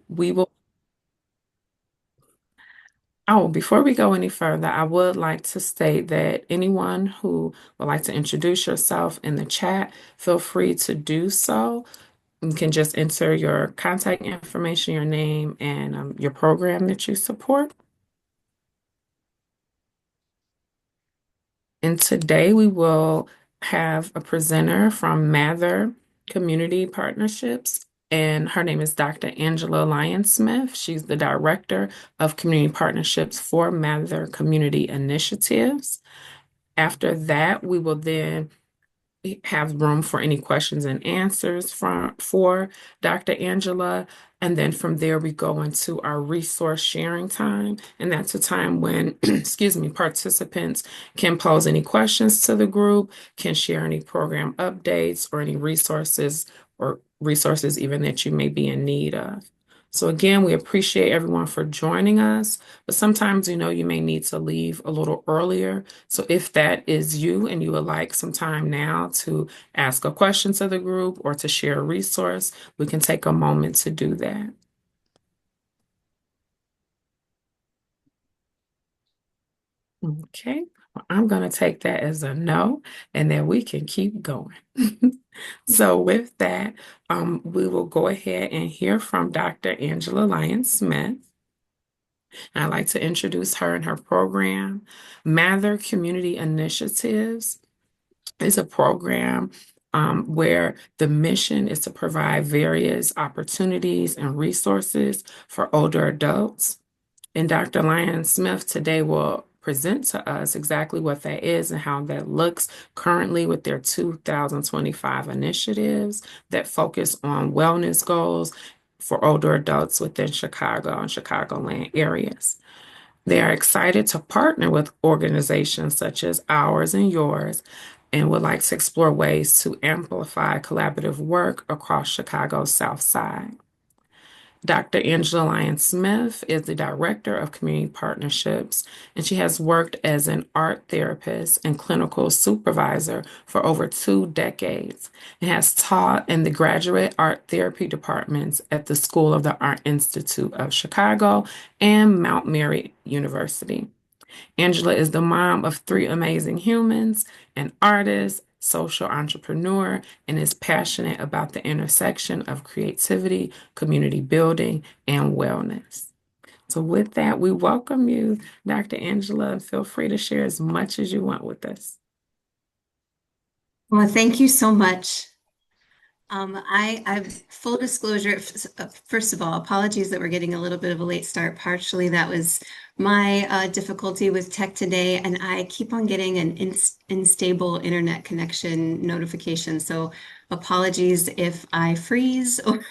We will. Oh, before we go any further, I would like to state that anyone who would like to introduce yourself in the chat, feel free to do so. You can just enter your contact information, your name, and your program that you support. And today we will have a presenter from Mather Community Partnerships, and her name is Dr. Angela Lyonsmith. She's the Director of Community Partnerships for Mather Community Initiatives. After that, we will then have room for any questions and answers for Dr. Angela. And then from there, we go into our resource sharing time. And that's a time when, excuse me, participants can pose any questions to the group, can share any program updates or any resources even that you may be in need of. So again, we appreciate everyone for joining us, but sometimes, you may need to leave a little earlier. So if that is you and you would like some time now to ask a question to the group or to share a resource, we can take a moment to do that. Okay, well, I'm going to take that as a no, and then we can keep going. So with that, we will go ahead and hear from Dr. Angela Lyons-Smith. I'd like to introduce her and her program. Mather Community Initiatives is a program where the mission is to provide various opportunities and resources for older adults. And Dr. Lyons Smith today will present to us exactly what that is and how that looks currently with their 2025 initiatives that focus on wellness goals for older adults within Chicago and Chicagoland areas. They are excited to partner with organizations such as ours and yours and would like to explore ways to amplify collaborative work across Chicago's South Side. Dr. Angela Lyons-Smith is the Director of Community Partnerships, and she has worked as an art therapist and clinical supervisor for over 2 decades and has taught in the graduate art therapy departments at the School of the Art Institute of Chicago and Mount Mary University. Angela is the mom of three amazing humans, an artist, social entrepreneur, and is passionate about the intersection of creativity, community building, and wellness. So, with that, we welcome you, Dr. Angela. Feel free to share as much as you want with us. Well, thank you so much. I've full disclosure. First of all, apologies that we're getting a little bit of a late start. Partially, that was my difficulty with tech today, and I keep on getting an unstable internet connection notification. So, apologies if I freeze, or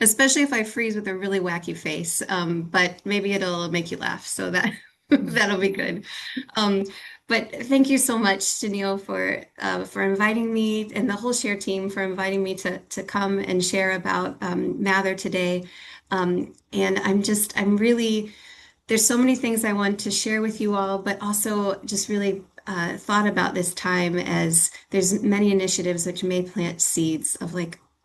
especially if I freeze with a really wacky face. But maybe it'll make you laugh, so that that'll be good. Um, but thank you so much, Janelle, for inviting me and the whole Share team for inviting me to come and share about Mather today. And I'm really, there's so many things I want to share with you all, but also just really thought about this time as there's many initiatives which may plant seeds of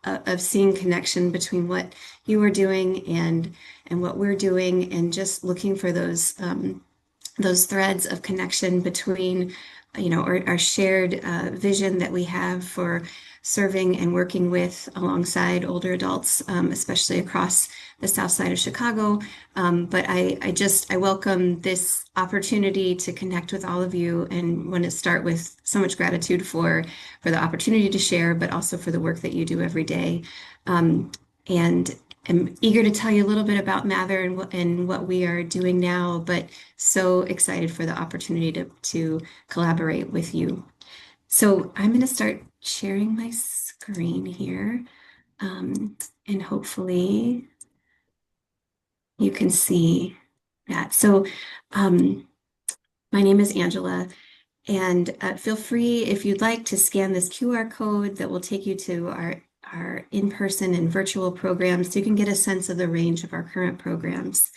of seeing connection between what you are doing and what we're doing, and just looking for those threads of connection between, our shared vision that we have for serving and working with alongside older adults, especially across the South Side of Chicago. But I welcome this opportunity to connect with all of you, and want to start with so much gratitude for the opportunity to share, but also for the work that you do every day. And I'm eager to tell you a little bit about Mather and what we are doing now, but so excited for the opportunity to collaborate with you. So I'm going to start sharing my screen here, and hopefully you can see that. So my name is Angela, and feel free, if you'd like, to scan this QR code that will take you to our in-person and virtual programs, so you can get a sense of the range of our current programs.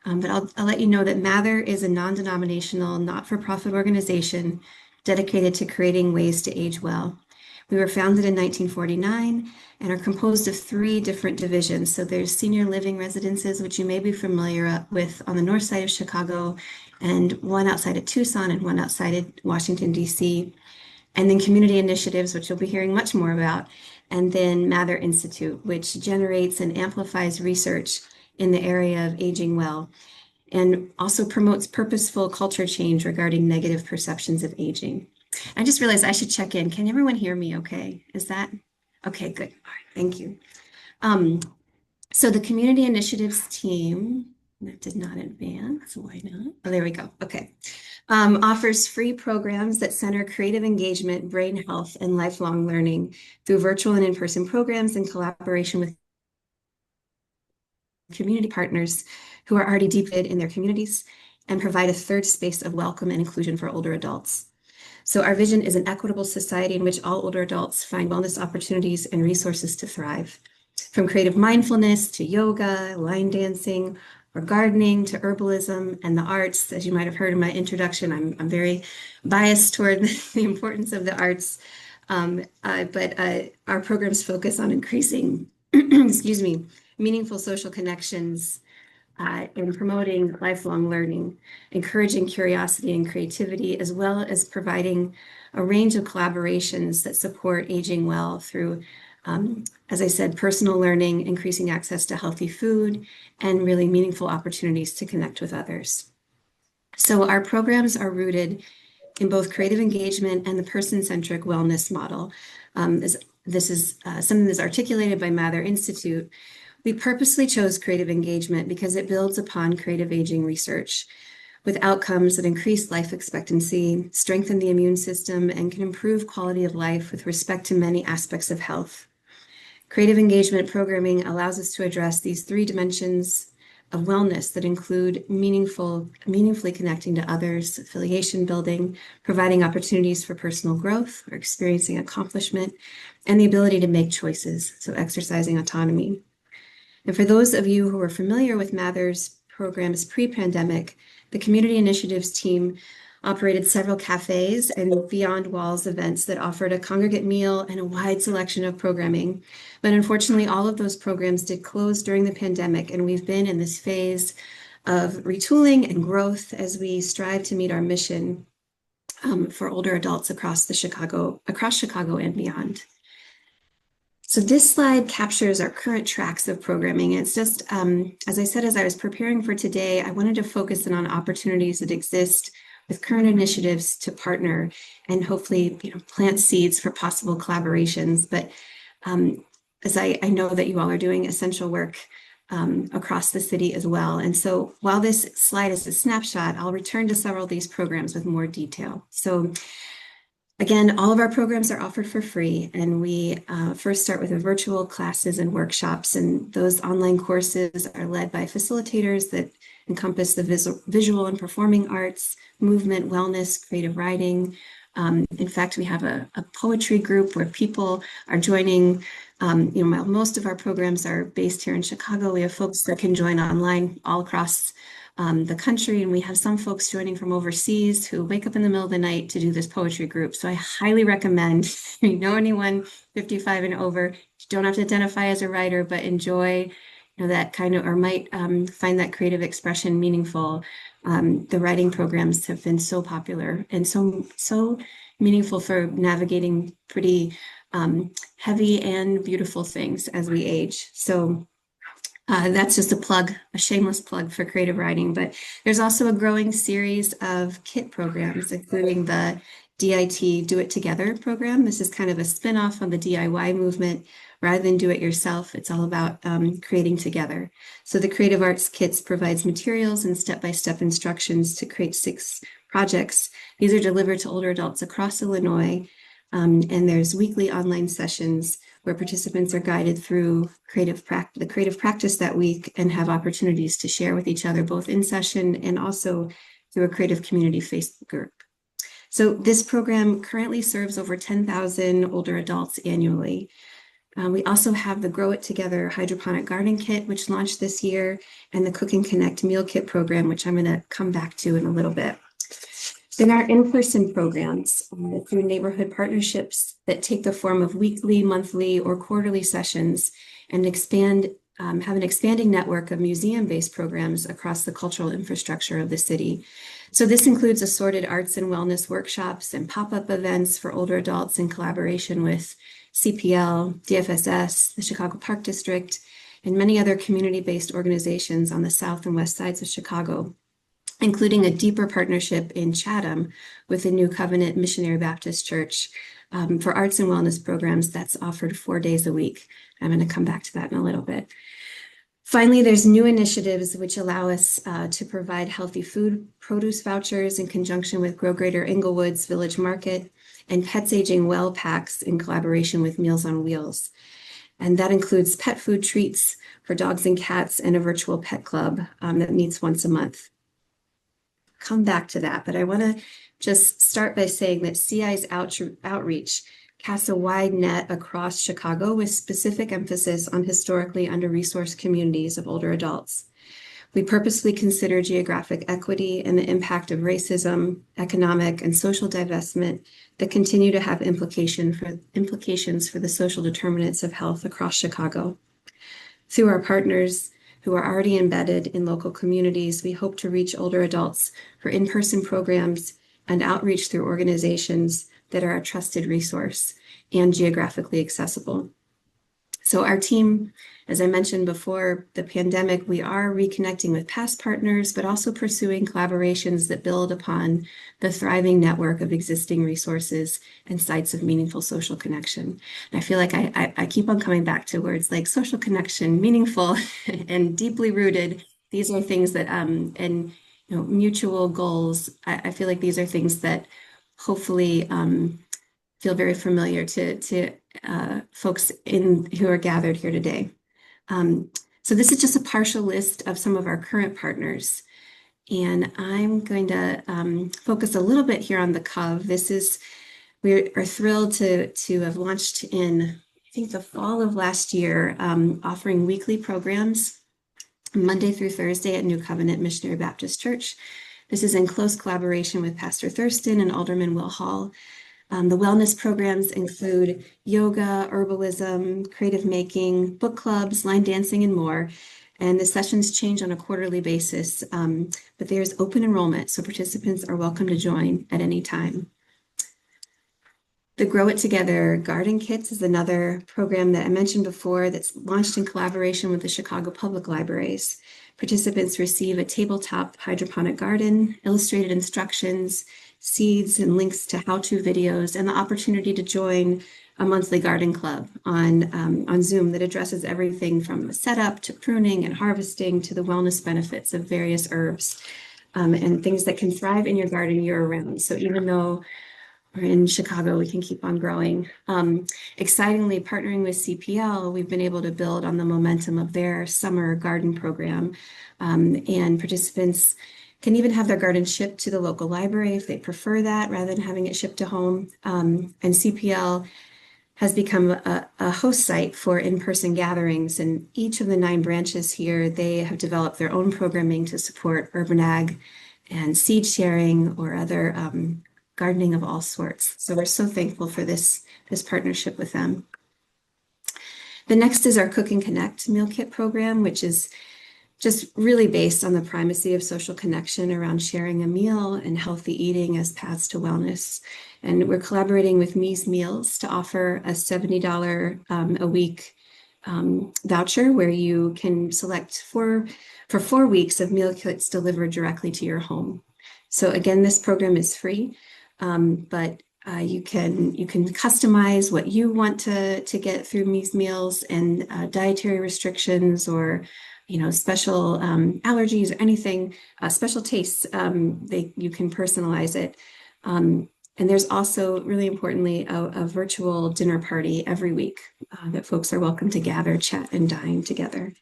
But I'll let you know that Mather is a non-denominational, not-for-profit organization dedicated to creating ways to age well. We were founded in 1949 and are composed of three different divisions. So there's senior living residences, which you may be familiar with on the north side of Chicago, and one outside of Tucson and one outside of Washington, D.C. And then community initiatives, which you'll be hearing much more about. And then Mather Institute, which generates and amplifies research in the area of aging well and also promotes purposeful culture change regarding negative perceptions of aging. I just realized I should check in. Can everyone hear me okay? Is that okay? Good. All right. Thank you. Um, so the community initiatives team, that did not advance. Why not? Oh, there we go. Okay. Offers free programs that center creative engagement, brain health, and lifelong learning through virtual and in-person programs in collaboration with community partners who are already deep in their communities and provide a third space of welcome and inclusion for older adults. So our vision is an equitable society in which all older adults find wellness opportunities and resources to thrive. From creative mindfulness to yoga, line dancing, or gardening to herbalism and the arts. As you might have heard in my introduction, I'm very biased toward the importance of the arts, but our programs focus on increasing, excuse me, meaningful social connections in promoting lifelong learning, encouraging curiosity and creativity, as well as providing a range of collaborations that support aging well through, as I said, personal learning, increasing access to healthy food, and really meaningful opportunities to connect with others. So our programs are rooted in both creative engagement and the person-centric wellness model. This is something that's articulated by Mather Institute. We purposely chose creative engagement because it builds upon creative aging research with outcomes that increase life expectancy, strengthen the immune system, and can improve quality of life with respect to many aspects of health. Creative engagement programming allows us to address these three dimensions of wellness that include meaningfully connecting to others, affiliation building, providing opportunities for personal growth or experiencing accomplishment, and the ability to make choices, so exercising autonomy. And for those of you who are familiar with Mather's programs pre-pandemic, the community initiatives team operated several cafes and beyond walls events that offered a congregate meal and a wide selection of programming. But unfortunately, all of those programs did close during the pandemic, and we've been in this phase of retooling and growth as we strive to meet our mission for older adults across Chicago and beyond. So this slide captures our current tracks of programming. It's just, as I said, as I was preparing for today, I wanted to focus in on opportunities that exist with current initiatives to partner and hopefully plant seeds for possible collaborations. But as I know that you all are doing essential work across the city as well. And so while this slide is a snapshot, I'll return to several of these programs with more detail. So again, all of our programs are offered for free, and we first start with virtual classes and workshops, and those online courses are led by facilitators that encompass the visual and performing arts, movement, wellness, creative writing. In fact, we have a poetry group where people are joining. Most of our programs are based here in Chicago. We have folks that can join online all across the country, and we have some folks joining from overseas who wake up in the middle of the night to do this poetry group. So I highly recommend, if you know anyone 55 and over, you don't have to identify as a writer, but enjoy that kind of, or might find that creative expression meaningful. The writing programs have been so popular and so meaningful for navigating pretty heavy and beautiful things as we age. So that's just a shameless plug for creative writing, but there's also a growing series of kit programs, including the DIT Do It Together program. This is kind of a spin-off on the DIY movement. Rather than do it yourself, it's all about creating together. So the Creative Arts Kits provides materials and step-by-step instructions to create 6 projects. These are delivered to older adults across Illinois, and there's weekly online sessions where participants are guided through the creative practice that week and have opportunities to share with each other, both in session and also through a creative community Facebook group. So this program currently serves over 10,000 older adults annually. We also have the Grow It Together hydroponic garden kit, which launched this year, and the Cook and Connect meal kit program, which I'm going to come back to in a little bit. In our in-person programs, through neighborhood partnerships that take the form of weekly, monthly, or quarterly sessions and have an expanding network of museum-based programs across the cultural infrastructure of the city. So this includes assorted arts and wellness workshops and pop-up events for older adults in collaboration with CPL, DFSS, the Chicago Park District, and many other community-based organizations on the south and west sides of Chicago, including a deeper partnership in Chatham with the New Covenant Missionary Baptist Church for arts and wellness programs that's offered 4 days a week. I'm going to come back to that in a little bit. Finally, there's new initiatives which allow us to provide healthy food produce vouchers in conjunction with Grow Greater Inglewood's Village Market and Pets Aging Well packs in collaboration with Meals on Wheels. And that includes pet food treats for dogs and cats and a virtual pet club that meets once a month. Come back to that, but I want to just start by saying that CI's outreach casts a wide net across Chicago with specific emphasis on historically under-resourced communities of older adults. We purposely consider geographic equity and the impact of racism, economic, and social divestment that continue to have implications for the social determinants of health across Chicago. Through our partners who are already embedded in local communities, we hope to reach older adults for in-person programs and outreach through organizations that are a trusted resource and geographically accessible. So our team, as I mentioned before the pandemic, we are reconnecting with past partners, but also pursuing collaborations that build upon the thriving network of existing resources and sites of meaningful social connection. And I feel like I keep on coming back to words like social connection, meaningful, and deeply rooted. These are things that, and mutual goals. I feel like these are things that hopefully feel very familiar to folks who are gathered here today. So this is just a partial list of some of our current partners. And I'm going to focus a little bit here on the COV. We are thrilled to have launched in, I think, the fall of last year, offering weekly programs Monday through Thursday at New Covenant Missionary Baptist Church. This is in close collaboration with Pastor Thurston and Alderman Will Hall. The wellness programs include yoga, herbalism, creative making, book clubs, line dancing, and more. And the sessions change on a quarterly basis, but there's open enrollment, so participants are welcome to join at any time. The Grow It Together Garden Kits is another program that I mentioned before that's launched in collaboration with the Chicago Public Libraries. Participants receive a tabletop hydroponic garden, illustrated instructions, seeds, and links to how-to videos, and the opportunity to join a monthly garden club on Zoom that addresses everything from the setup to pruning and harvesting to the wellness benefits of various herbs and things that can thrive in your garden year-round. So even though we're in Chicago, we can keep on growing. Excitingly, partnering with CPL, we've been able to build on the momentum of their summer garden program, and participants can even have their garden shipped to the local library if they prefer that, rather than having it shipped to home. And CPL has become a host site for in-person gatherings, and each of the 9 branches here, they have developed their own programming to support urban ag and seed sharing or other gardening of all sorts. So we're so thankful for this partnership with them. The next is our Cook and Connect meal kit program, which is just really based on the primacy of social connection around sharing a meal and healthy eating as paths to wellness. And we're collaborating with Me's Meals to offer a $70 a week voucher where you can select for 4 weeks of meal kits delivered directly to your home. So again, this program is free, but you can customize what you want to get through Me's Meals, and dietary restrictions or special allergies or anything, special tastes, you can personalize it. And there's also, really importantly, a virtual dinner party every week that folks are welcome to gather, chat, and dine together.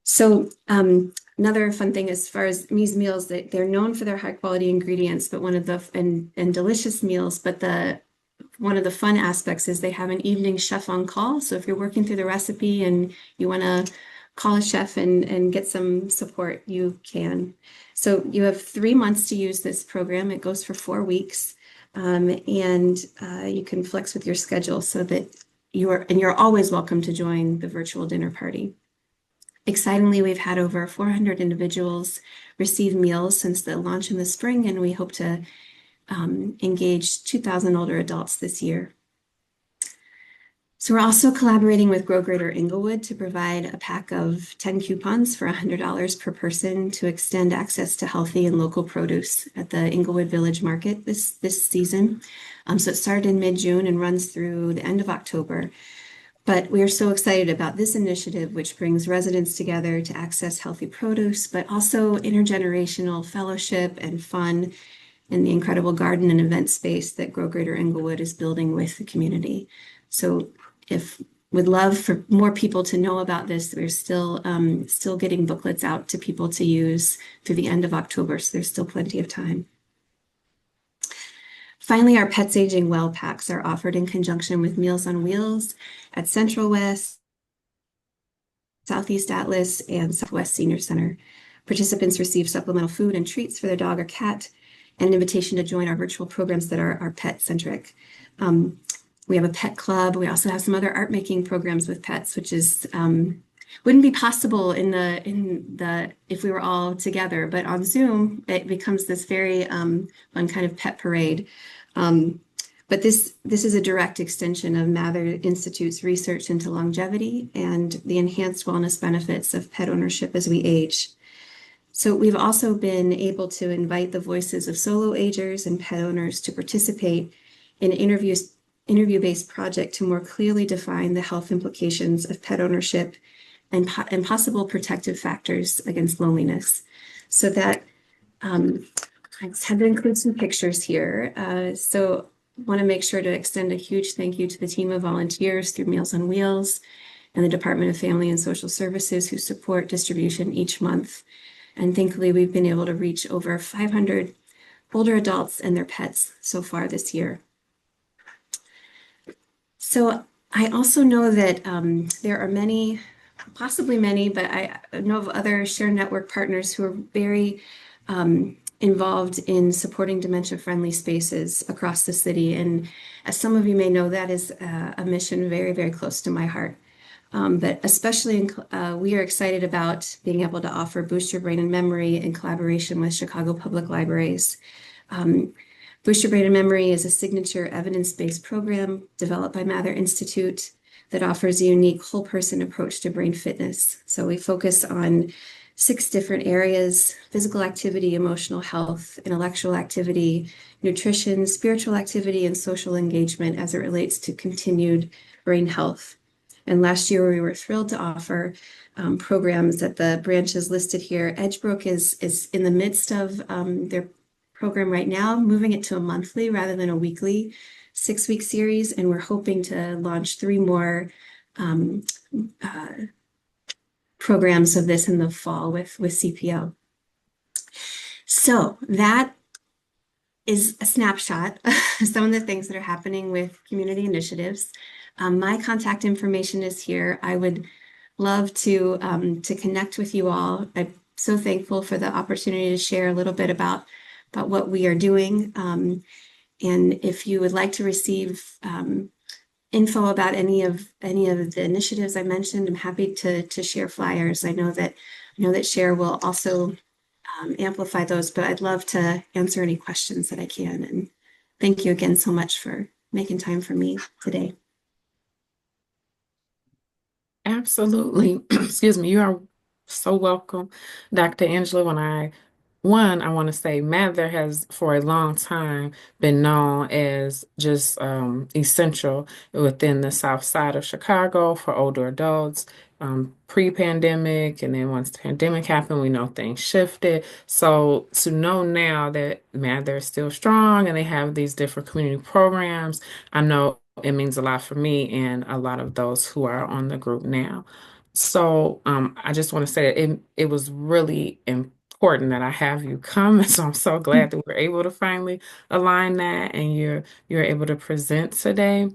So another fun thing as far as Me's Meals, they're known for their high quality ingredients, but one of the and delicious meals, but one of the fun aspects is they have an evening chef on call. So if you're working through the recipe and you want to call a chef and get some support, you can. So you have 3 months to use this program. It goes for 4 weeks, and you can flex with your schedule so that you're always welcome to join the virtual dinner party. Excitingly, we've had over 400 individuals receive meals since the launch in the spring, and we hope to engage 2,000 older adults this year. So we're also collaborating with Grow Greater Inglewood to provide a pack of 10 coupons for $100 per person to extend access to healthy and local produce at the Inglewood Village Market this season. So it started in mid-June and runs through the end of October. But we are so excited about this initiative, which brings residents together to access healthy produce, but also intergenerational fellowship and fun in the incredible garden and event space that Grow Greater Inglewood is building with the community. So if would love for more people to know about this, we're still getting booklets out to people to use through the end of October, so there's still plenty of time. Finally, our Pets Aging Well packs are offered in conjunction with Meals on Wheels at Central West, Southeast Atlas, and Southwest Senior Center. Participants receive supplemental food and treats for their dog or cat, and an invitation to join our virtual programs that are pet-centric. We have a pet club. We also have some other art making programs with pets, which is wouldn't be possible in the if we were all together. But on Zoom, it becomes this very fun kind of pet parade. But this is a direct extension of Mather Institute's research into longevity and the enhanced wellness benefits of pet ownership as we age. So we've also been able to invite the voices of solo agers and pet owners to participate in interview-based project to more clearly define the health implications of pet ownership and possible protective factors against loneliness. So that I just had to include some pictures here. So want to make sure to extend a huge thank you to the team of volunteers through Meals on Wheels and the Department of Family and Social Services who support distribution each month. And thankfully, we've been able to reach over 500 older adults and their pets so far this year. So I also know that there are many, possibly many, but I know of other Share Network partners who are very involved in supporting dementia-friendly spaces across the city. And as some of you may know, that is a mission very, very close to my heart. But especially we are excited about being able to offer Boost Your Brain and Memory in collaboration with Chicago Public Libraries. Boost Your Brain and Memory is a signature evidence-based program developed by Mather Institute that offers a unique whole person approach to brain fitness. So we focus on 6 different areas: physical activity, emotional health, intellectual activity, nutrition, spiritual activity, and social engagement as it relates to continued brain health. And last year, we were thrilled to offer programs at the branches listed here. Edgebrook is in the midst of their program right now, moving it to a monthly rather than a weekly 6-week series. And we're hoping to launch 3 more programs of this in the fall with CPO. So that is a snapshot of some of the things that are happening with community initiatives. My contact information is here. I would love to connect with you all. I'm so thankful for the opportunity to share a little bit about what we are doing. And if you would like to receive info about any of the initiatives I mentioned, I'm happy to share flyers. I know that Share will also amplify those, but I'd love to answer any questions that I can. And thank you again so much for making time for me today. Absolutely. Excuse me. You are so welcome, Dr. Angela. I want to say Mather has for a long time been known as just essential within the South Side of Chicago for older adults. Pre-pandemic, and then once the pandemic happened, we know things shifted. So to know now that Mather is still strong and they have these different community programs, I know it means a lot for me and a lot of those who are on the group now. So I just want to say that it was really important that I have you come. So I'm so glad that we're able to finally align that and you're able to present today.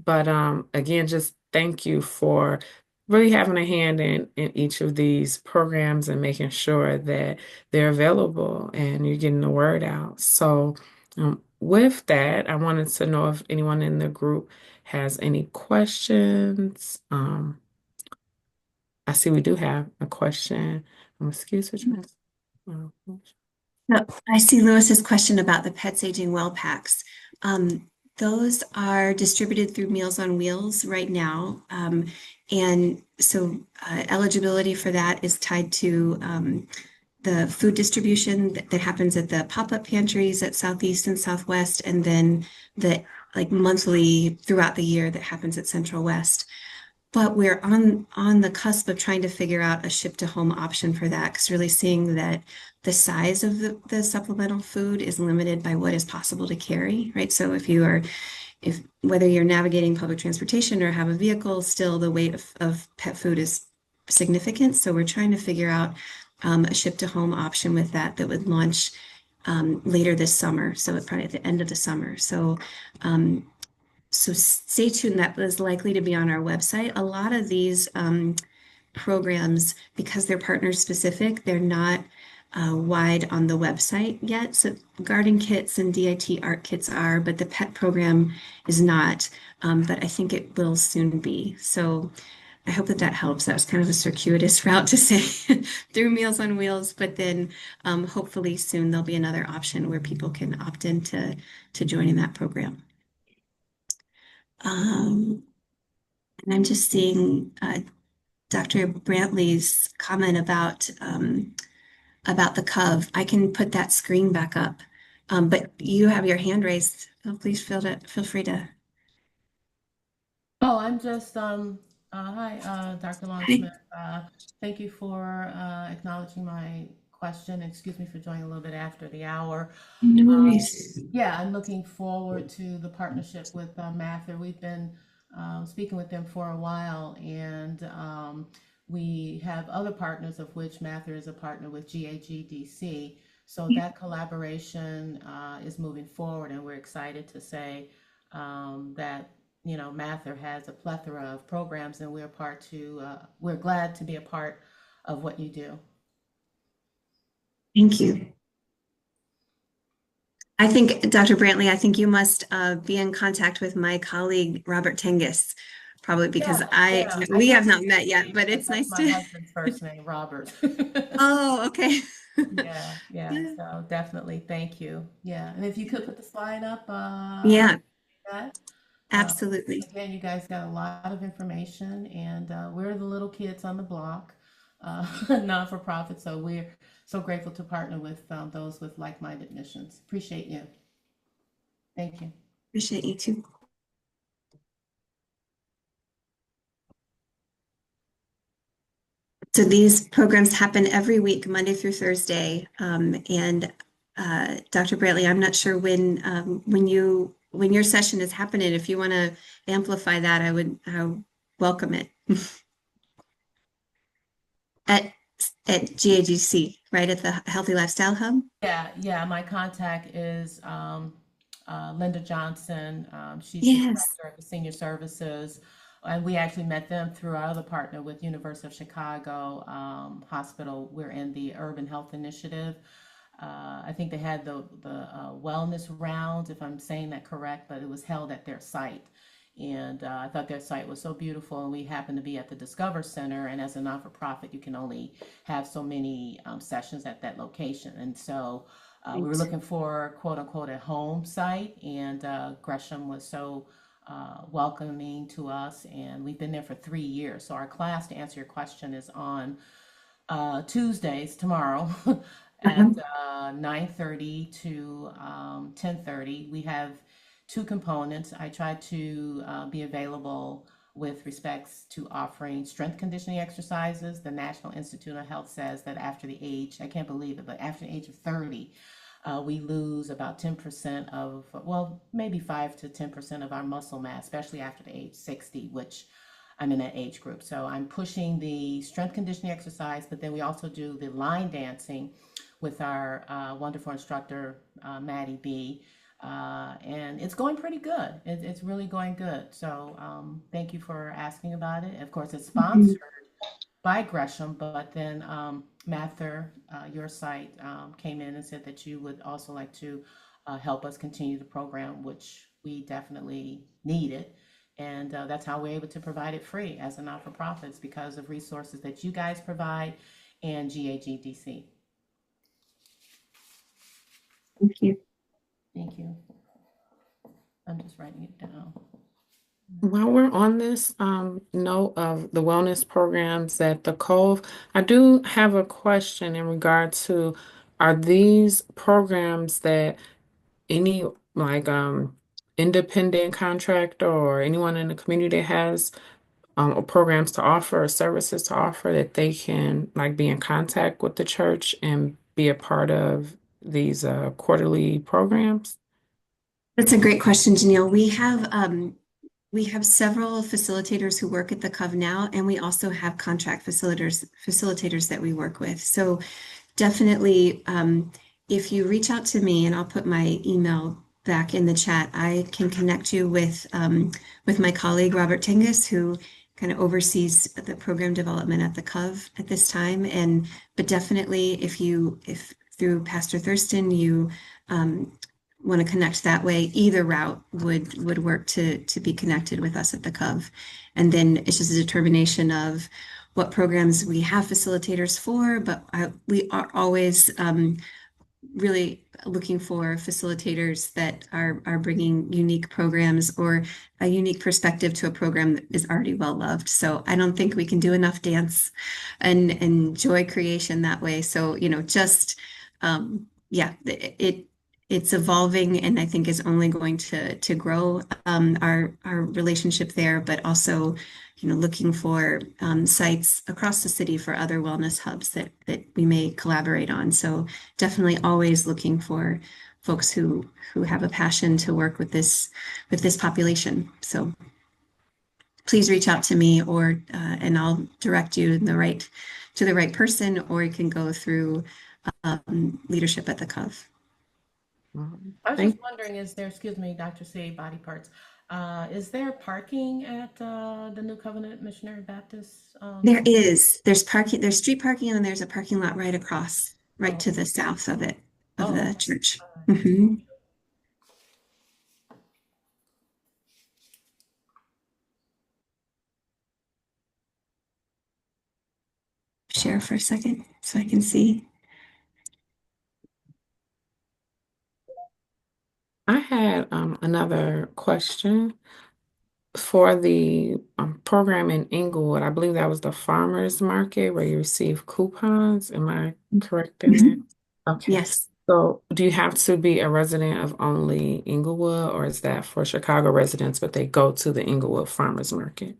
But again, just thank you for really having a hand in each of these programs and making sure that they're available and you're getting the word out. So, with that, I wanted to know if anyone in the group has any questions. I see we do have a question. Excuse me. No, I see Lewis's question about the Pets Aging Well packs. Those are distributed through Meals on Wheels right now. And so eligibility for that is tied to the food distribution that happens at the pop-up pantries at Southeast and Southwest, and then the like monthly throughout the year that happens at Central West. But we're on the cusp of trying to figure out a ship to home option for that, because really seeing that the size of the supplemental food is limited by what is possible to carry, right? So if whether you're navigating public transportation or have a vehicle, still the weight of pet food is significant. So we're trying to figure out a ship to home option with that would launch later this summer. So probably at the end of the summer. Um, so stay tuned. That is likely to be on our website. A lot of these programs, because they're partner specific, they're not wide on the website yet. So garden kits and DIT art kits are, but the pet program is not. But I think it will soon be. So I hope that that helps. That was kind of a circuitous route to say through Meals on Wheels, but then hopefully soon there'll be another option where people can opt into to joining that program. Um, and I'm just seeing Dr. Brantley's comment about the Cove. I can put that screen back up, but you have your hand raised. So please feel free to. Oh, I'm just, hi, Dr. Hi. Longsmith. Thank you for acknowledging my question. Excuse me for joining a little bit after the hour. No Um, worries. yeah, I'm looking forward to the partnership with Mather. We've been speaking with them for a while, and we have other partners, of which Mather is a partner with GAGDC. So that collaboration is moving forward, and we're excited to say that Mather has a plethora of programs, and we're glad to be a part of what you do. Thank you. I think, Dr. Brantley, I think you must be in contact with my colleague, Robert Tengus, probably because Yeah, yeah. I we know have his not met yet, name but because it's that's nice my to. husband's first name, Robert. Oh, okay. Yeah, yeah. So definitely, thank you. Yeah, and if you could put the slide up, I Yeah, appreciate that. Uh, absolutely. Again, you guys got a lot of information, and we're the little kids on the block, non for profit. So we're so grateful to partner with those with like-minded missions. Appreciate you. Thank you. Appreciate you too. So these programs happen every week, Monday through Thursday. And Dr. Brantley, I'm not sure when your session is happening. If you want to amplify that, I would welcome it at at GAGC, right at the Healthy Lifestyle Hub. Yeah, yeah. My contact is Linda Johnson. She's the Yes. director of the senior services, and we actually met them through our other partner with University of Chicago Hospital. We're in the Urban Health Initiative. I think they had the wellness rounds, if I'm saying that correct, but it was held at their site. And I thought their site was so beautiful, and we happened to be at the Discover Center. And as a non-for-profit, you can only have so many sessions at that location. And so we were looking for quote unquote a home site, and Gresham was so welcoming to us, and we've been there for 3 years. So our class, to answer your question, is on Tuesdays tomorrow at Uh-huh. 9:30 to 10:30. We have two components. I try to be available with respects to offering strength conditioning exercises. The National Institute of Health says that after the age, I can't believe it, but after the age of 30, we lose about 10% of, well, maybe 5 to 10% of our muscle mass, especially after the age 60, which I'm in that age group. So I'm pushing the strength conditioning exercise, but then we also do the line dancing with our wonderful instructor, Maddie B. And it's going pretty good. It's really going good. So thank you for asking about it. Of course, it's Mhm. sponsored by Gresham, but then Mather, your site, came in and said that you would also like to help us continue the program, which we definitely needed. And that's how we're able to provide it free as a not-for-profits because of resources that you guys provide and GAGDC. Thank you. Thank you. I'm just writing it down. While we're on this note of the wellness programs at the Cove, I do have a question in regard to, are these programs that any like independent contractor or anyone in the community has or programs to offer or services to offer that they can like be in contact with the church and be a part of these quarterly programs? That's a great question, Janelle. We have several facilitators who work at the Cov now, and we also have contract facilitators that we work with. So definitely, if you reach out to me, and I'll put my email back in the chat, I can connect you with my colleague Robert Tengus, who kind of oversees the program development at the Cov at this time. And but definitely, if through Pastor Thurston you want to connect that way, either route would work to be connected with us at the Cov. And then it's just a determination of what programs we have facilitators for, but we are always really looking for facilitators that are bringing unique programs or a unique perspective to a program that is already well loved. So I don't think we can do enough dance and joy creation that way. So, just yeah, it's evolving and I think is only going to grow our relationship there, but also looking for sites across the city for other wellness hubs that we may collaborate on. So definitely always looking for folks who have a passion to work with this population. So please reach out to me or and I'll direct you in to the right person, or you can go through leadership at the Cov. I was just Thank wondering, is there, excuse me, Dr. C, Body Parts, is there parking at the New Covenant Missionary Baptist Church? There's parking, there's street parking, and then there's a parking lot right across, right Oh, to the south of it, of oh, the okay. church. All right. Mhm. Share for a second so I can see. I had another question for the program in Inglewood. I believe that was the farmers market where you receive coupons. Am I correct in that? Mhm. Okay. Yes. So, do you have to be a resident of only Inglewood, or is that for Chicago residents, but they go to the Inglewood Farmers Market?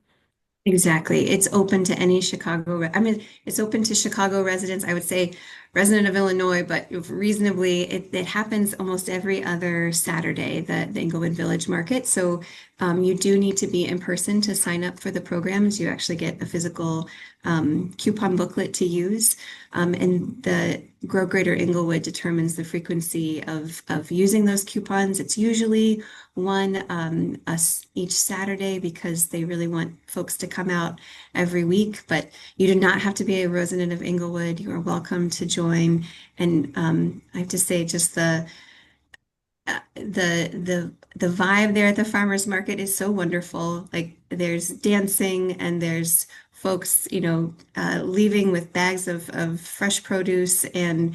Exactly. It's open to any I mean, it's open to Chicago residents. I would say resident of Illinois, but reasonably, it happens almost every other Saturday, the Englewood Village Market. So you do need to be in person to sign up for the programs. You actually get a physical coupon booklet to use. And the Grow Greater Englewood determines the frequency of using those coupons. It's usually one us each Saturday because they really want folks to come out every week. But you do not have to be a resident of Inglewood. You are welcome to join. And I have to say, just the vibe there at the farmers market is so wonderful. Like there's dancing and there's folks, leaving with bags of fresh produce and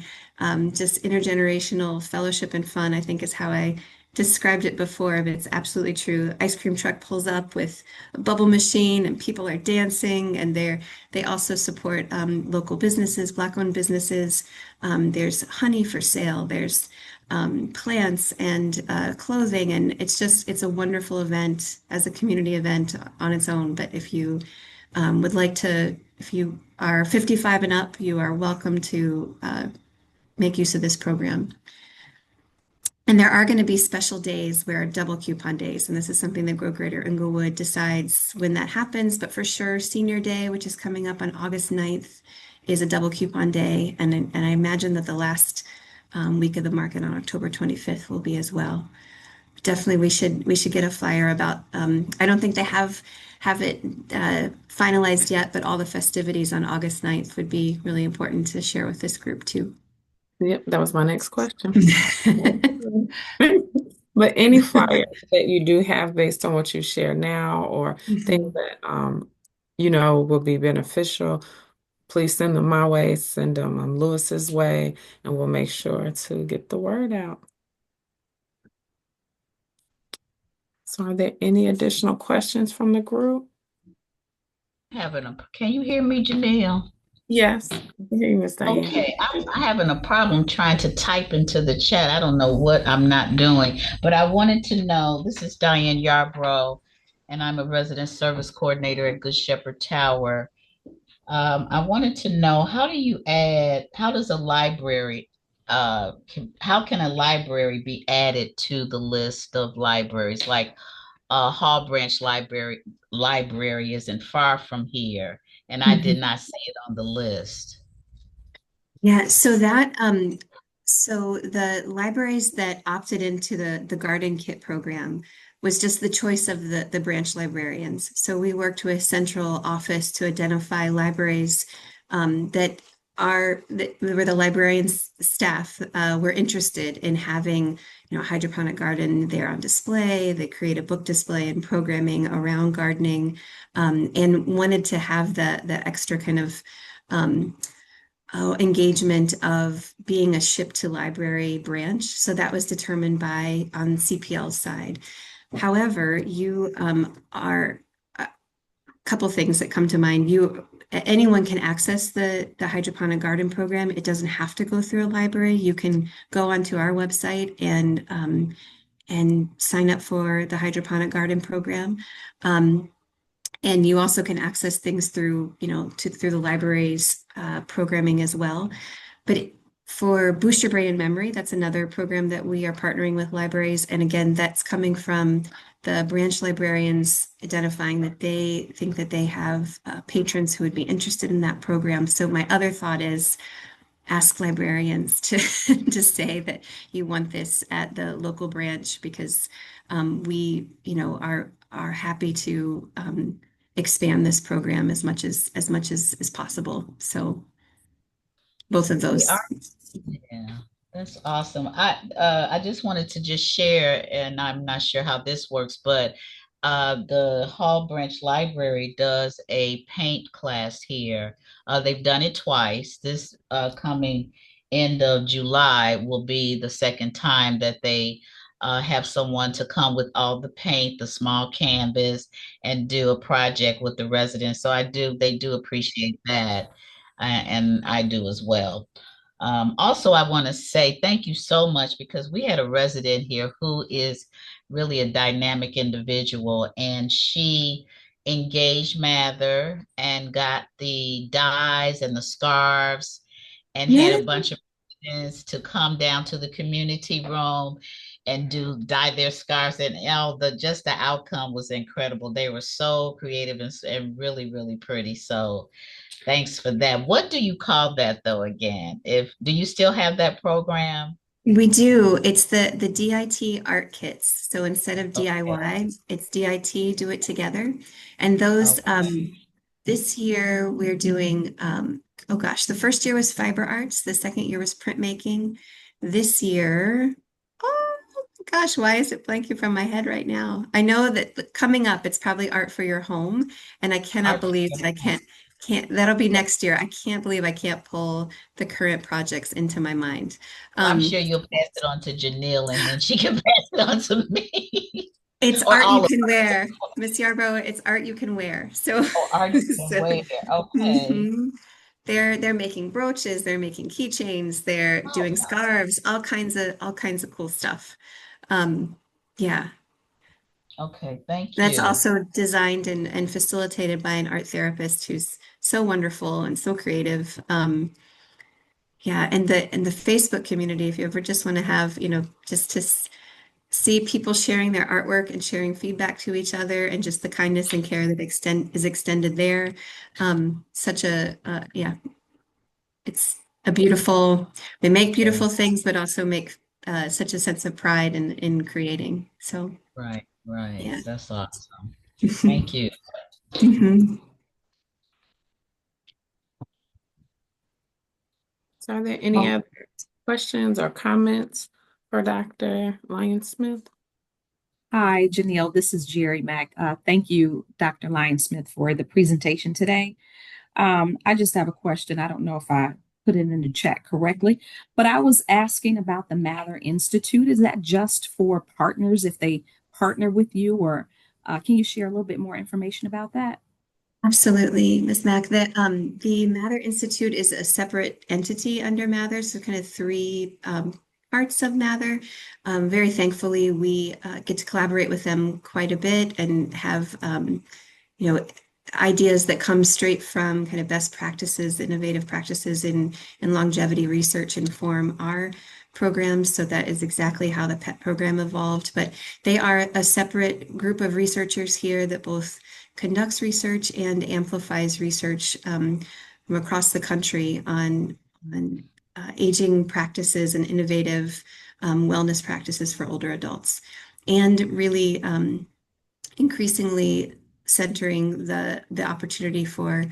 just intergenerational fellowship and fun, I think is how I described it before, but it's absolutely true. Ice cream truck pulls up with a bubble machine and people are dancing and they also support local businesses, Black-owned businesses. There's honey for sale. There's plants and clothing. And it's a wonderful event as a community event on its own. But if you if you are 55 and up, you are welcome to make use of this program. And there are going to be special days where double coupon days, and this is something that Grow Greater Inglewood decides when that happens. But for sure, Senior Day, which is coming up on August 9th, is a double coupon day. And I imagine that the last week of the market on October 25th will be as well. definitely we should get a flyer about I don't think they have it finalized yet, but all the festivities on August 9th would be really important to share with this group too. Yep, that was my next question. But any flyer that you do have based on what you share now or things Mhm. that will be beneficial, please send them my way, send them Lewis's way, and we'll make sure to get the word out. So are there any additional questions from the group? Can you hear me, Janelle? Yes. I can hear you, Miss Diane. Okay, I'm having a problem trying to type into the chat. I don't know what I'm not doing, but I wanted to know, this is Diane Yarbrough, and I'm a resident service coordinator at Good Shepherd Tower. I wanted to know, how does a library, how can a library be added to the list of libraries? Like Hall Branch Library isn't far from here, and I did Mhm. not see it on the list. Yeah, so the libraries that opted into the garden kit program was just the choice of the branch librarians. So we worked with central office to identify libraries that where the librarians staff were interested in having, hydroponic garden there on display. They create a book display and programming around gardening, and wanted to have the extra kind of um, engagement of being a ship to library branch. So that was determined by on CPL's side. However, you are a couple things that come to mind. Anyone can access the hydroponic garden program. It doesn't have to go through a library. You can go onto our website and sign up for the hydroponic garden program. And you also can access things through, through the library's programming as well. But for Boost Your Brain and Memory, that's another program that we are partnering with libraries. And again, that's coming from the branch librarians identifying that they think that they have patrons who would be interested in that program. So my other thought is ask librarians to to say that you want this at the local branch because we, are happy to expand this program as much as possible. So both of We those. are, yeah, that's awesome. I just wanted to just share, and I'm not sure how this works, but the Hall Branch Library does a paint class here. They've done it twice. This coming end of July will be the second time that they have someone to come with all the paint, the small canvas, and do a project with the residents. So they do appreciate that, and I do as well. Also, I want to say thank you so much because we had a resident here who is really a dynamic individual, and she engaged Mather and got the dyes and the scarves and had Yeah, a bunch of friends to come down to the community room and do dye their scarves, and all the outcome was incredible. They were so creative and really, really pretty. So thanks for that. What do you call that though again? If do you still have that program? we do. It's the DIT art kits. So instead of Okay. DIY, it's DIT, do it together. And those Okay. this year we're doing oh gosh, the first year was fiber arts, the second year was printmaking. This year, oh gosh, why is it blanking from my head right now? I know that coming up, it's probably art for your home, and I cannot Art for believe your that I home. can't that'll be next year. I can't believe I can't pull the current projects into my mind. Well, I'm Um, sure you'll pass it on to Janelle and then she can pass it on to me. it's Or art you all of can us. wear, Miss Yarbrough. It's art you can wear. So, Or art you can so wear. Okay. mhm. They're making brooches, they're making keychains, they're Oh, doing scarves, all kinds of cool stuff. Um, yeah, okay. Thank that's you. also designed and facilitated by an art therapist who's so wonderful and so creative. Yeah, and the Facebook community, if you ever just want to have, just to see people sharing their artwork and sharing feedback to each other and just the kindness and care that is extended there. Such a yeah, it's a beautiful, they make Okay. beautiful things, but also make such a sense of pride in creating. So, Right, right. yeah. That's awesome. Thank you. Mhm. So are there any other questions or comments for Dr. Lyonsmith? Hi, Janelle. This is Jerry Mack. Thank you, Dr. Lyonsmith, for the presentation today. I just have a question. I don't know if I put it in the chat correctly, but I was asking about the Mather Institute. Is that just for partners if they partner with you, or can you share a little bit more information about that? Absolutely, Ms. Mack. The Mather Institute is a separate entity under Mather, so kind of three parts of Mather. Very thankfully, we get to collaborate with them quite a bit and have you know, ideas that come straight from kind of best practices, innovative practices in longevity research inform our programs. So that is exactly how the PET program evolved. But they are a separate group of researchers here that both conducts research and amplifies research from across the country on aging practices and innovative wellness practices for older adults. And really increasingly centering the opportunity for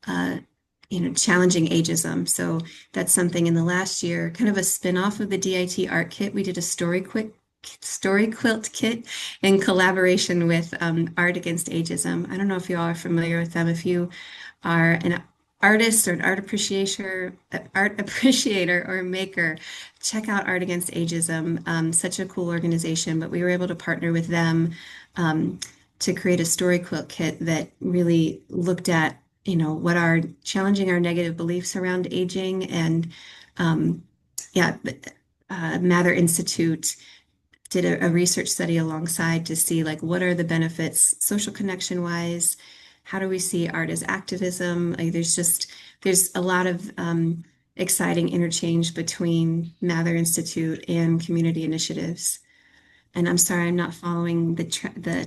uh, challenging ageism. So that's something in the last year, kind of a spin-off of the DIT art kit. We did a story quilt kit in collaboration with Art Against Ageism. I don't know if you all are familiar with them. If you are an artist or an art appreciator or maker, check out Art Against Ageism. Such a cool organization, but we were able to partner with them um, to create a story quilt kit that really looked at, what are challenging our negative beliefs around aging and yeah, Mather Institute did a research study alongside to see like what are the benefits social connection wise, how do we see art as activism? Like there's a lot of exciting interchange between Mather Institute and community initiatives. And I'm sorry, I'm not following the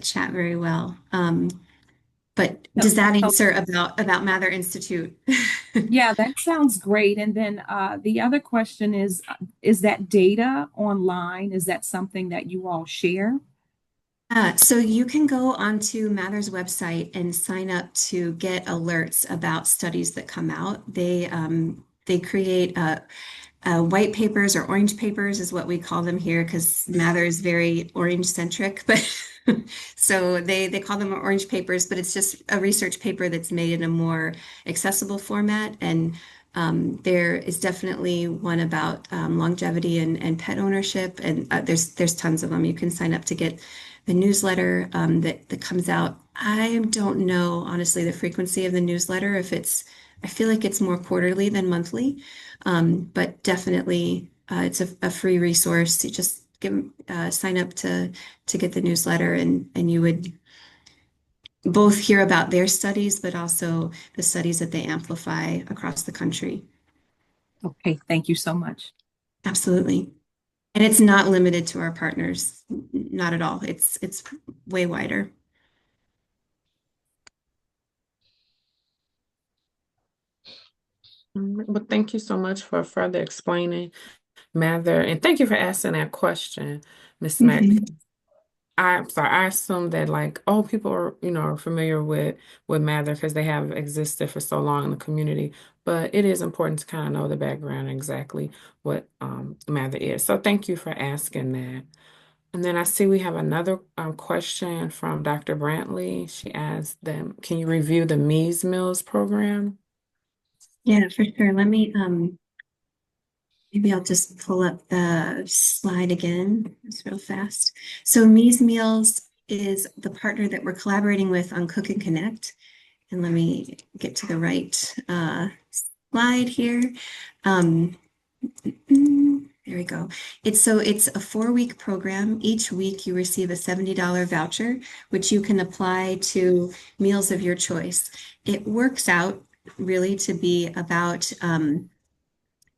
chat very well. But No, does that so answer about Mather Institute? yeah, that sounds great. And then the other question is that data online? Is that something that you all share? So you can go onto Mather's website and sign up to get alerts about studies that come out. They create white papers or orange papers is what we call them here because Mather is very orange centric, but so they call them orange papers, but it's just a research paper that's made in a more accessible format. And there is definitely one about longevity and pet ownership, and there's tons of them. You can sign up to get the newsletter that comes out. I don't know honestly the frequency of the newsletter. If it's, I feel like it's more quarterly than monthly, but definitely it's a free resource. You just sign up to get the newsletter, and you would both hear about their studies, but also the studies that they amplify across the country. Okay, thank you so much. Absolutely. And it's not limited to our partners, not at all. It's way wider. Well, thank you so much for further explaining Mather, and thank you for asking that question, Miss Mack. Mhm. I'm sorry, I assume that like, oh, people are, are familiar with Mather because they have existed for so long in the community. But it is important to kind of know the background exactly what Mather is. So thank you for asking that. And then I see we have another question from Dr. Brantley. She asked them, can you review the Mies Mills program? Yeah, for sure. Let me maybe I'll just pull up the slide again. It's real fast. So Mies Meals is the partner that we're collaborating with on Cook and Connect. And let me get to the right slide here. Um, there we go. It's a 4-week program. Each week you receive a $70 voucher, which you can apply to meals of your choice. It works out really to be about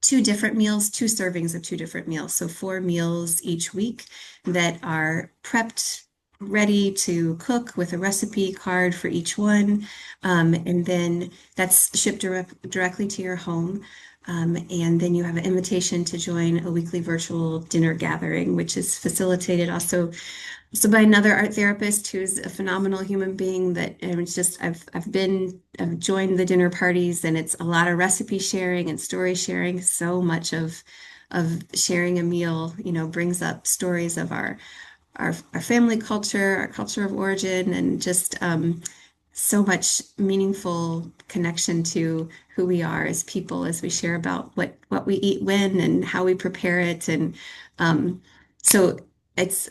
two different meals, two servings of two different meals. So 4 meals each week that are prepped, ready to cook with a recipe card for each one. And then that's shipped directly to your home. And then you have an invitation to join a weekly virtual dinner gathering, which is facilitated also by another art therapist who's a phenomenal human being that and it's just I've joined the dinner parties and it's a lot of recipe sharing and story sharing. So much of sharing a meal, brings up stories of our family culture, our culture of origin, and just so much meaningful connection to who we are as people as we share about what we eat when and how we prepare it. And so it's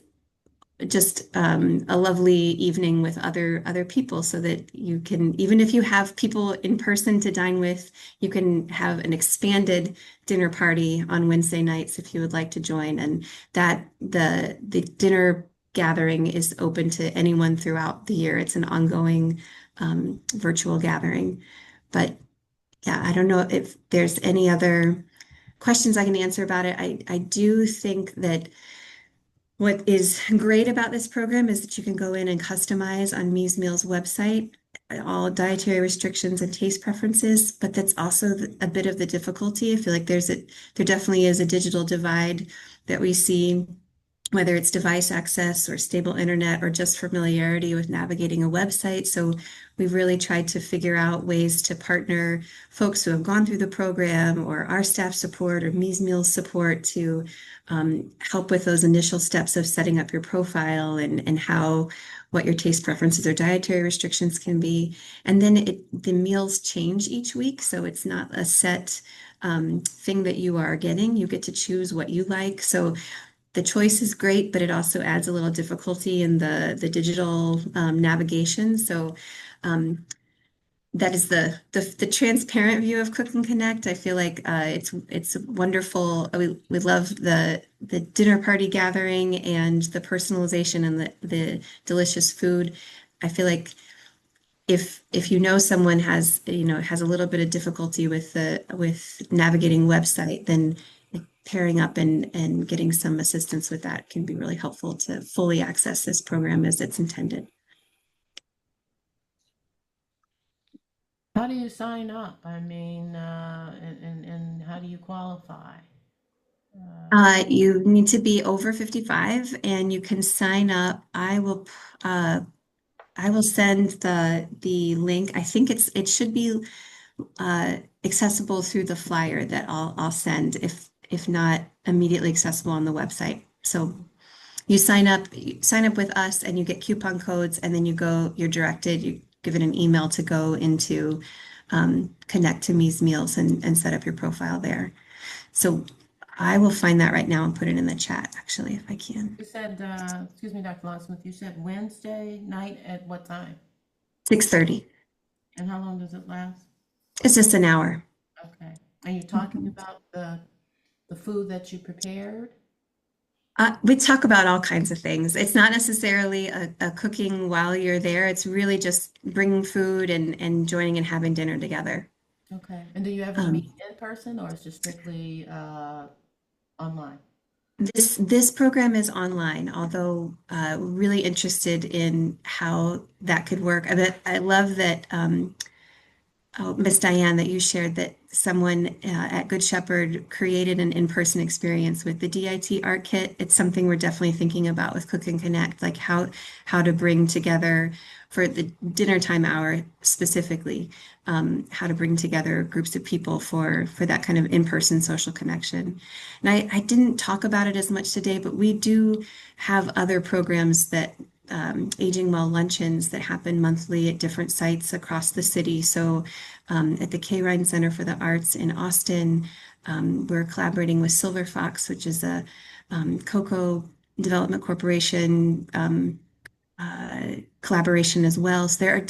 just a lovely evening with other people so that you can, even if you have people in person to dine with, you can have an expanded dinner party on Wednesday nights if you would like to join. And that the dinner gathering is open to anyone throughout the year. It's an ongoing virtual gathering. But yeah, I don't know if there's any other questions I can answer about it. I do think that what is great about this program is that you can go in and customize on Mies Meals website all dietary restrictions and taste preferences, but that's also a bit of the difficulty. I feel like there definitely is a digital divide that we see, whether it's device access or stable internet or just familiarity with navigating a website. So we've really tried to figure out ways to partner folks who have gone through the program or our staff support or Mies Meals support to help with those initial steps of setting up your profile and how what your taste preferences or dietary restrictions can be. And then the meals change each week, so it's not a set thing that you are getting. You get to choose what you like. So the choice is great, but it also adds a little difficulty in the digital navigation. So that is the transparent view of Cook and Connect. I feel like it's wonderful. We love the dinner party gathering and the personalization and the delicious food. I feel like if you know someone has a little bit of difficulty with navigating website, then pairing up and getting some assistance with that can be really helpful to fully access this program as it's intended. How do you sign up? I mean, and how do you qualify? You need to be over 55 and you can sign up. Uh, I will send the link. I think it should be accessible through the flyer that I'll send if not immediately accessible on the website. So you sign up with us and you get coupon codes and then you're directed, you given an email to go into connect to Me's Meals and set up your profile there. So I will find that right now and put it in the chat actually if I can. You said, excuse me, Dr. Lyonsmith, you said Wednesday night at what time? 6:30. And how long does it last? It's just an hour. Okay. Are you talking about the food that you prepared? We talk about all kinds of things. It's not necessarily a cooking while you're there. It's really just bringing food and joining and having dinner together. Okay. And do you ever Um, meet in person or is it just strictly online? this program is online, although really interested in how that could work. I love that Miss Diane, that you shared that someone at Good Shepherd created an in-person experience with the DIT art kit. It's something we're definitely thinking about with Cook and Connect, like how to bring together for the dinner time hour specifically, how to bring together groups of people for that kind of in-person social connection. And I didn't talk about it as much today, but we do have other programs that aging well luncheons that happen monthly at different sites across the city. So at the K. Ryan Center for the Arts in Austin, we're collaborating with Silver Fox, which is a cocoa development corporation collaboration as well. So there are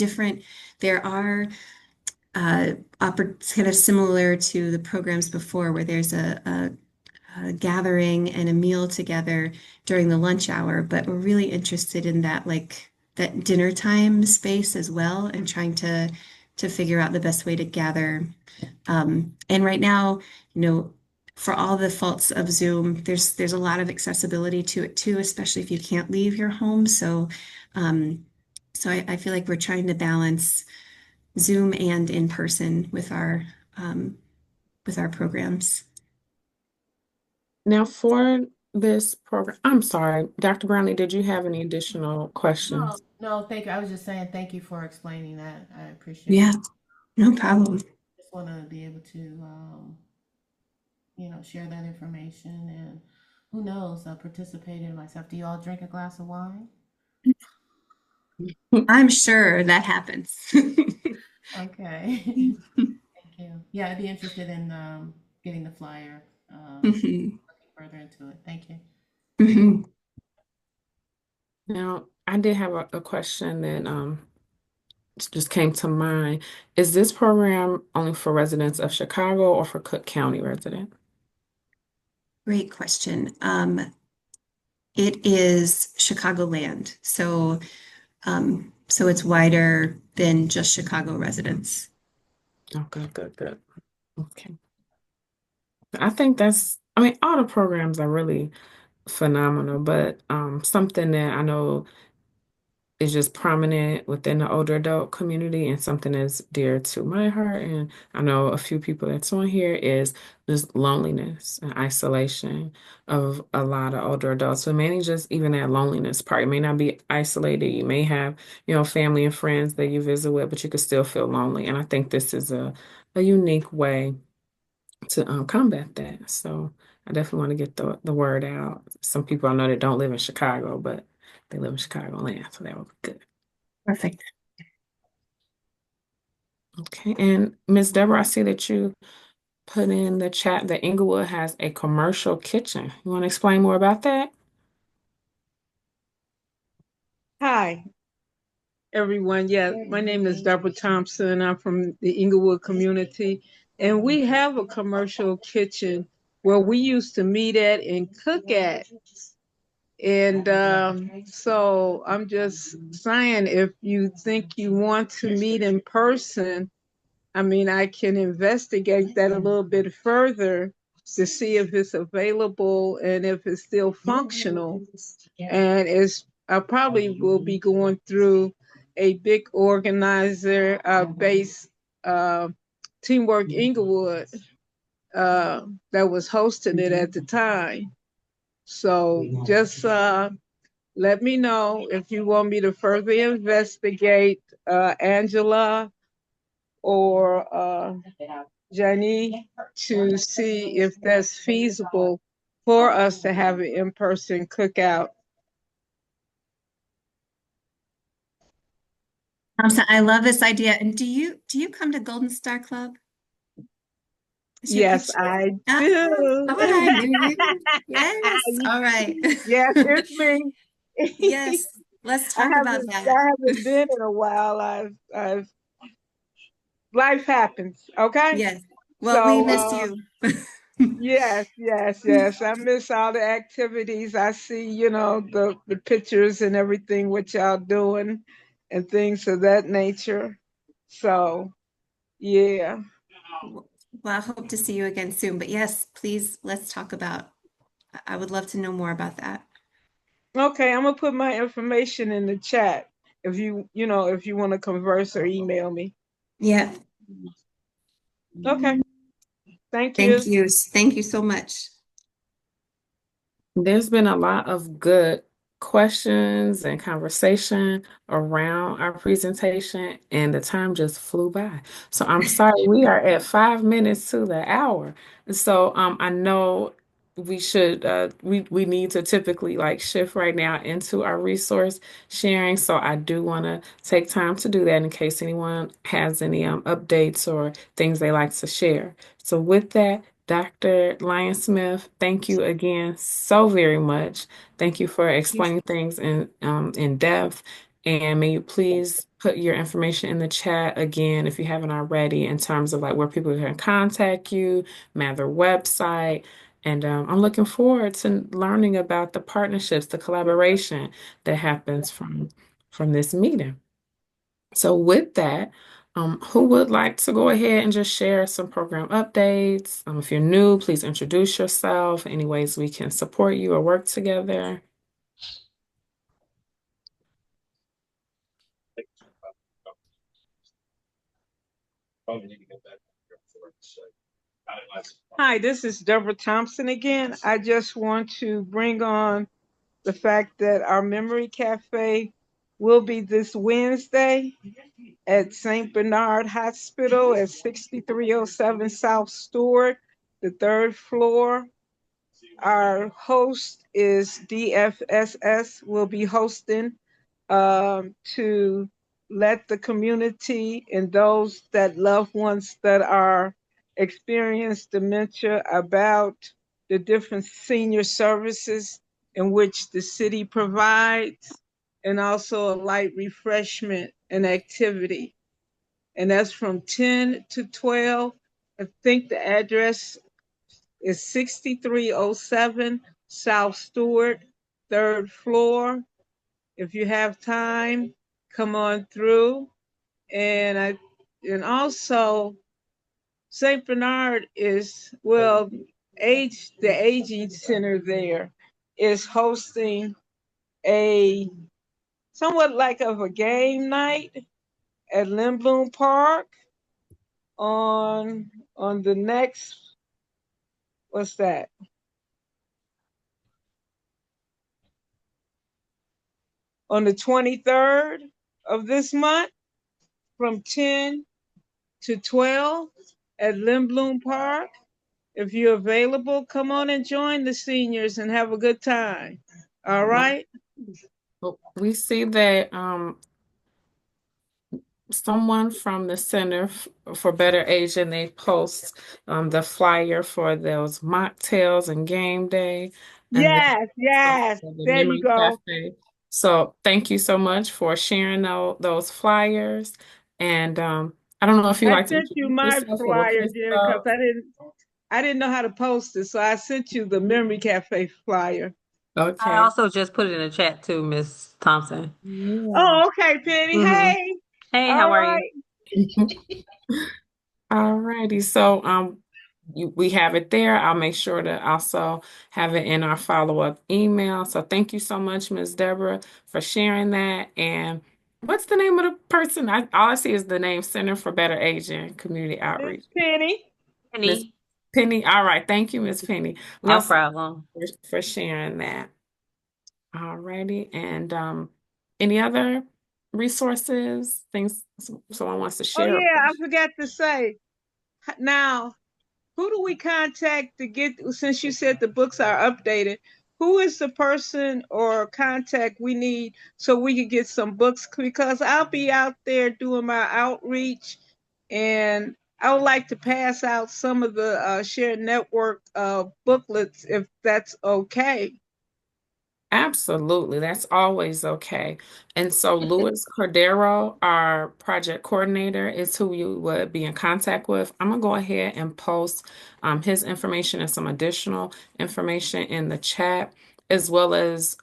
kind of similar to the programs before where there's a gathering and a meal together during the lunch hour, but we're really interested in that like that dinner time space as well and trying to figure out the best way to gather. And right now, for all the faults of Zoom, there's a lot of accessibility to it too, especially if you can't leave your home. So I feel like we're trying to balance Zoom and in person with our with our programs. Now, for this program, I'm sorry, Dr. Brownlee, did you have any additional No, questions? no, thank you. I was just saying thank you for explaining that. I appreciate Yeah, it. no problem. Just want to be able to, share that information and who knows, participate in myself. Do you all drink a glass of wine? I'm sure that happens. Okay. Thank you. Yeah, I'd be interested in getting the flyer, Mhm, looking further into it. Thank you. mhm. Now, I did have a question that just came to mind. Is this program only for residents of Chicago or for Cook County residents? Great question. It is Chicagoland, so it's wider than just Chicago residents. Oh, good, good, good. Okay. I think I mean, all the programs are really phenomenal, but something that I know is just prominent within the older adult community and something that's dear to my heart. And I know a few people that's on here is just loneliness and isolation of a lot of older adults. So mainly just even that loneliness part. You may not be isolated. You may have, family and friends that you visit with, but you could still feel lonely. And I think this is a unique way to combat that. So I definitely want to get the word out. Some people I know that don't live in Chicago, but they live in Chicagoland, so that would be good. Perfect. Okay, and Miss Deborah, I see that you put in the chat that Inglewood has a commercial kitchen. You want to explain more about that? Hi, everyone. Yeah, my name is Deborah Thompson. I'm from the Inglewood community, and we have a commercial kitchen where we used to meet at and cook at. And so I'm just saying, if you think you want to meet in person, I mean, I can investigate that a little bit further to see if it's available and if it's still functional. And I probably will be going through a big organizer based uh, Teamwork Inglewood that was hosting it at the time. So just let me know if you want me to further investigate Angela or Janie to see if that's feasible for us to have an in-person cookout. So I love this idea. And do you come to Golden Star Club? Is your Yes, kitchen? I Ah, do. all right, yes. All right. Yes, it's me. Yes. Let's talk about that. I haven't been in a while. I've life happens. Okay. Yes. Well, we So miss you. yes. I miss all the activities. I see, the pictures and everything what y'all doing and things of that nature. So yeah. Well, I hope to see you again soon. But yes, please, let's talk about. I would love to know more about that. Okay, I'm gonna put my information in the chat if you want to converse or email me. Yeah. Okay. Thank Thank you. you. Thank you so much. There's been a lot of good questions and conversation around our presentation, and the time just flew by. So I'm sorry, we are at 5 minutes to the hour. So I know we need to typically like shift right now into our resource sharing. So I do want to take time to do that in case anyone has any updates or things they like to share. So with that, Dr. Lyonsmith, thank you again so very much. Thank you for explaining things in depth. And may you please put your information in the chat again if you haven't already, in terms of like where people can contact you, Mather website. And I'm looking forward to learning about the partnerships, the collaboration that happens from this meeting. So with that, who would like to go ahead and just share some program updates? If you're new, please introduce yourself, any ways we can support you or work together. Hi, this is Deborah Thompson again. I just want to bring on the fact that our Memory Cafe will be this Wednesday at St. Bernard Hospital at 6307 South Stewart, the third floor. Our host is DFSS. Will be hosting to let the community and those that loved ones that are experience dementia about the different senior services in which the city provides, and also a light refreshment and activity. And that's from 10 to 12. I think the address is 6307 South Stewart, third floor. If you have time, come on through. And also St. Bernard is, well, the aging center there is hosting a somewhat like of a game night at Lindblom Park on the next, what's that? On the 23rd of this month from 10 to 12 at Lindblom Park. If you're available, come on and join the seniors and have a good time. All right? We see that someone from the Center for Better Aging, they post the flyer for those mocktails and game day, and then Yes, also yes. the There you Memory go. Cafe. So thank you so much for sharing those flyers. And I don't know if you'd I like to sent you introduce my yourself or we'll flyer, post dear, because up. I didn't know how to post it, so I sent you the Memory Cafe flyer. I Okay. also just put it in the chat too, Miss Thompson. Yeah. Oh, okay, Penny. Hmm. Hey. Hey, All how are you? right. All righty. So we have it there. I'll make sure to also have it in our follow-up email. So thank you so much, Ms. Deborah, for sharing that. And what's the name of the person? All I see is the name Center for Better Aging Community Miss Outreach. Penny. Miss Penny, Penny. All right. Thank you, Miss Penny. no Also problem. for sharing that. All righty. And any other resources, things someone wants to Oh, share? yeah, I forgot to say. Now, who do we contact to get, since you said the books are updated, who is the person or contact we need so we can get some books? Because I'll be out there doing my outreach, and I would like to pass out some of the shared network booklets if that's okay. Absolutely. That's always okay. And so Luis Cordero, our project coordinator, is who you would be in contact with. I'm going to go ahead and post his information and some additional information in the chat, as well as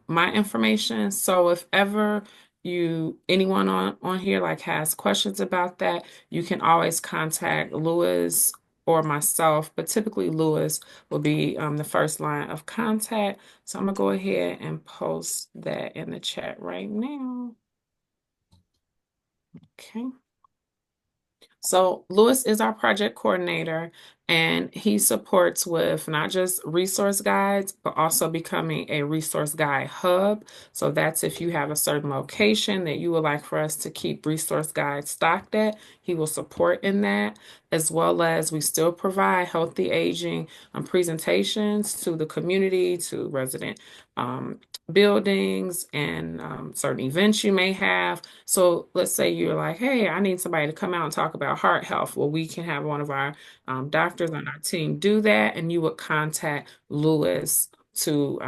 my information. So if ever anyone on here like has questions about that, you can always contact Luis or myself, but typically Luis will be the first line of contact. So I'm gonna go ahead and post that in the chat right now. Okay. So Lewis is our project coordinator, and he supports with not just resource guides, but also becoming a resource guide hub. So that's if you have a certain location that you would like for us to keep resource guides stocked at, he will support in that, as well as we still provide healthy aging presentations to the community, to resident um, buildings, and certain events you may have. So let's say you're like, hey, I need somebody to come out and talk about heart health. Well, we can have one of our doctors on our team do that, and you would contact Lewis to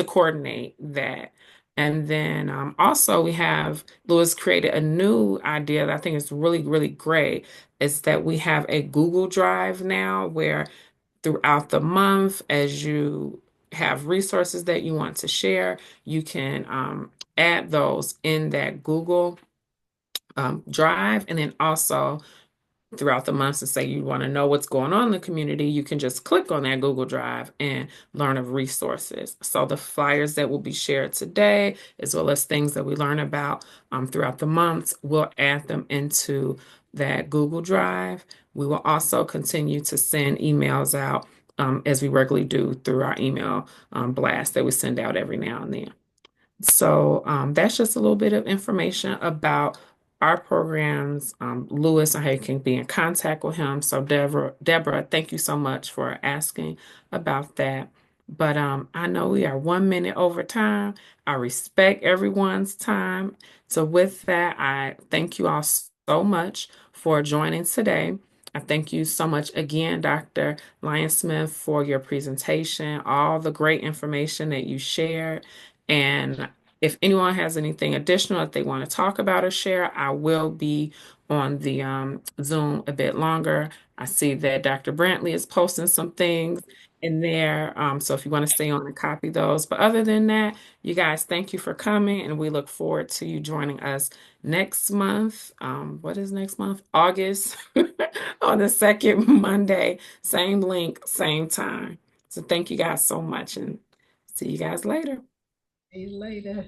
coordinate that. And then also we have Lewis created a new idea that I think is really, really great. Is that we have a Google Drive now where throughout the month, as you have resources that you want to share, you can add those in that Google Drive. And then also throughout the months, to say you want to know what's going on in the community, you can just click on that Google Drive and learn of resources. So the flyers that will be shared today, as well as things that we learn about throughout the months, we'll add them into that Google Drive. We will also continue to send emails out as we regularly do through our email blast that we send out every now and then. So that's just a little bit of information about our programs, Lewis, and how you can be in contact with him. So Deborah, thank you so much for asking about that. But I know we are 1 minute over time. I respect everyone's time. So with that, I thank you all so much for joining today. I thank you so much again, Dr. Lyonsmith, for your presentation, all the great information that you shared. And if anyone has anything additional that they want to talk about or share, I will be on the Zoom a bit longer. I see that Dr. Brantley is posting some things in there. So if you want to stay on and copy those. But other than that, you guys, thank you for coming, and we look forward to you joining us next month. What is next month? August on the second Monday. Same link, same time. So thank you guys so much, and see you guys later. See you later.